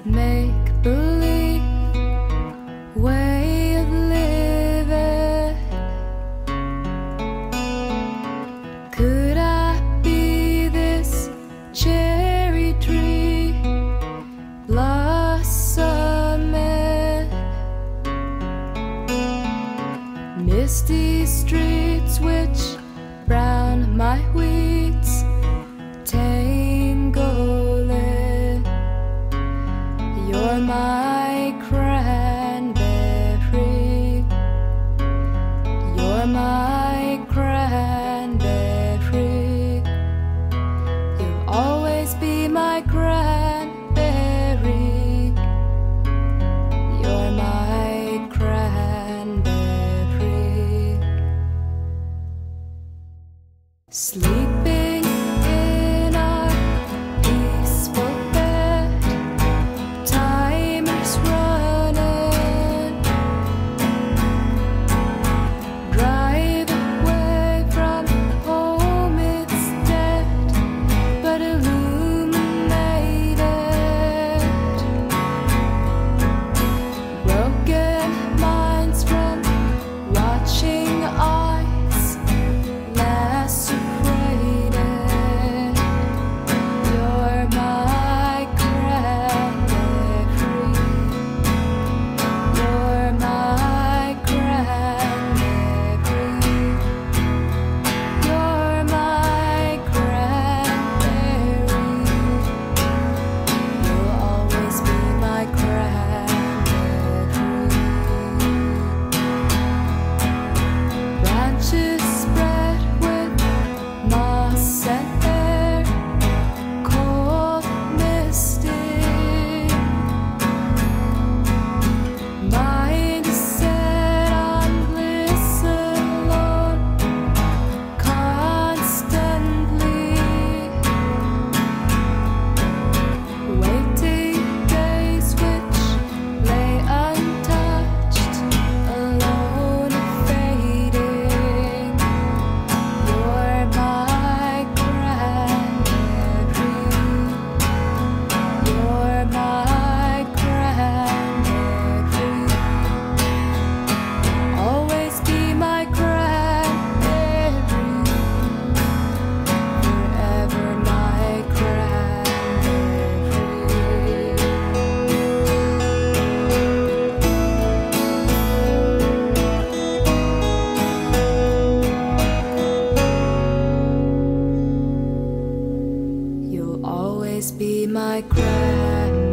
make-believe way of living. Could I be this cherry tree blossoming? Misty streets which brown my weeds tangling. You're my cranberry. You're my cranberry. You'll always be my cranberry. You're my cranberry. Sleeping in our peaceful bed, timers running. Drive away from home, it's dead, but illuminated. Broken minds from watching eyes lacerated. You're my cranberry. You're my cranberry. You're my cranberry. You'll always be my cranberry. Branches spread with moss and air, cold, misty. Mind set on bliss alone, constantly. Waiting days which lay untouched, alone fading. You're my cranberry. You're my cranberry. Always be my cranberry. Forever my cranberry. You'll always be my cranberry.